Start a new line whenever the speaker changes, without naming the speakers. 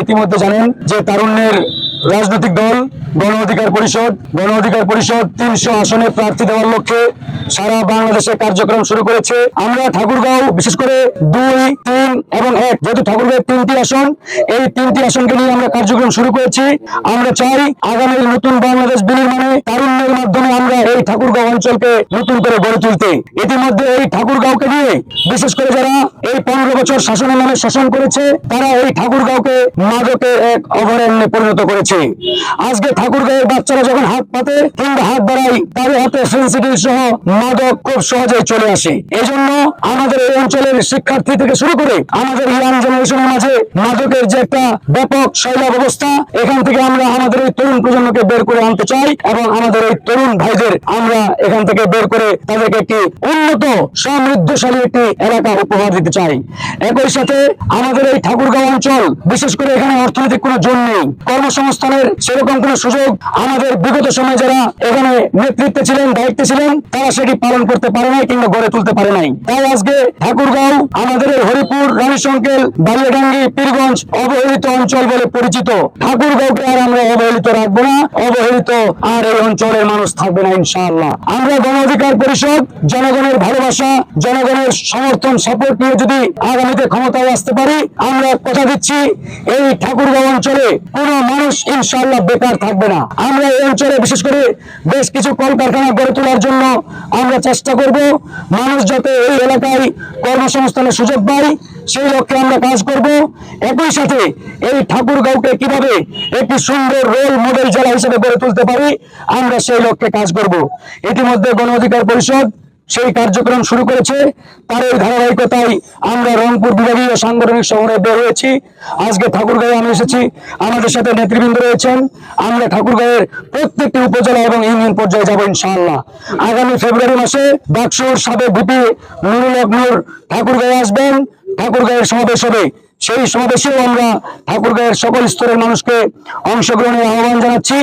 ইতিমধ্যে জানেন যে তারুণ্যের রাজনৈতিক দল গণ অধিকার পরিষদ ৩০০ আসনে প্রার্থী দেওয়ার লক্ষ্যে সারা বাংলাদেশে কার্যক্রম শুরু করেছে। আমরা ঠাকুরগাঁও বিশেষ করে ২, ৩ এবং ১ যেহেতু ঠাকুরগাঁও ৩টি আসন, এই ৩টি আসনকে নিয়ে আমরা কার্যক্রম শুরু করেছি। আমরা চাই আগামী নতুন বাংলাদেশ বিনির্মাণে তারুণ্যের মাধ্যমে আমরা এই ঠাকুরগাঁও অঞ্চলকে নতুন করে গড়ে তুলতে। ইতিমধ্যে এই ঠাকুরগাঁওকে নিয়ে বিশেষ করে যারা এই ১৫ বছর শাসনের নামে শাসন করেছে, তারা এই ঠাকুরগাঁওকে মাদকের এক অভয়ারণ্যে পরিণত করেছে। আজকে ঠাকুরগাঁওয়ের বাচ্চারা যখন হাত পাতে কিংবা হাত বাড়ায়, তাদের হাতে সেন্সিটিভ সহ মাদক খুব সহজেই চলে আসে। এই জন্য আমাদের এই অঞ্চলের শিক্ষার্থী থেকে শুরু করে আমাদের ইয়াং জেনারেশনের মাঝে মাদকের যে একটা ব্যাপক শৈলাব অবস্থা, এখান থেকে আমরা আমাদের এই তরুণ প্রজন্মকে বের করে আনতে চাই এবং আমাদের এই তরুণ ভাইদের আমরা এখান থেকে বের করে তাদেরকে একটি উন্নত সমৃদ্ধশালী একটি এলাকা উপহার দিতে চাই। একই সাথে আমাদের এই ঠাকুরগাঁও অঞ্চল বিশেষ করে এখানে অর্থনৈতিক কোনো জোন নেই, কর্মসংস্থানের সেরকম কোনো সুযোগ আমাদের বিগত সময়ে যারা এখানে নেতৃত্বে ছিলেন, দায়িত্বে ছিলেন, তারা সেটি পালন করতে পারে নাই কিংবা গড়ে তুলতে পারে নাই। তাই আজকে ঠাকুরগাঁও আমাদের এই হরিপুর, রানীশঙ্কেল, বালিয়াডাঙ্গি, পীরগঞ্জ অবহেলিত অঞ্চল বলে পরিচিত। ঠাকুরগাঁওকে আর আমরা অবহেলিত রাখবো না, অবহেলিত আর এই অঞ্চলের মানুষ থাকবে না ইনশাআল্লাহ। আমরা গণ অধিকার পরিষদ জনগণের ভালোবাসা, জনগণের সমর্থন, সাপোর্ট নিয়ে যদি আগামীতে ক্ষমতায় আসতে পারি, আমরা কথা দিচ্ছি এই ঠাকুরগাঁও অঞ্চলে কোনো মানুষ ইনশাআল্লাহ বেকার থাকবে না। আমরা এই অঞ্চলে বিশেষ করে বেশ কিছু কলকারখানা গড়ে তোলার জন্য আমরা চেষ্টা করব। মানুষ যাতে এই এলাকায় কর্মসংস্থানের সুযোগ পায়, সেই লক্ষ্যে আমরা কাজ করব। একই সাথে এই ঠাকুরগাঁওকে কিভাবে একটি সুন্দর রোল মডেল জেলা হিসেবে গড়ে তুলতে পারি, আমরা সেই লক্ষ্যে কাজ করব। ইতিমধ্যে গণ অধিকার পরিষদ সেই কার্যক্রম শুরু করেছে। তার এই ধারাবাহিকতায় আমরা রংপুর বিভাগীয় সাংগঠনিক শহরে বের হয়েছি। আজকে ঠাকুরগাঁয়ে আমি এসেছি, আমাদের সাথে নেতৃবৃন্দ রয়েছেন। আমরা ঠাকুরগাঁয়ের প্রত্যেকটি উপজেলা এবং ইউনিয়ন পর্যায়ে যাব ইনশাআল্লাহ। আগামী ফেব্রুয়ারি মাসে ডাকসুর সাবেক ভিপি নুরুল হক নূর ঠাকুরগাঁয়ে আসবেন, ঠাকুরগাঁয়ের সমাবেশ হবে। সেই সমাবেশেও আমরা ঠাকুরগাঁয়ের সকল স্তরের মানুষকে অংশগ্রহণের আহ্বান জানাচ্ছি।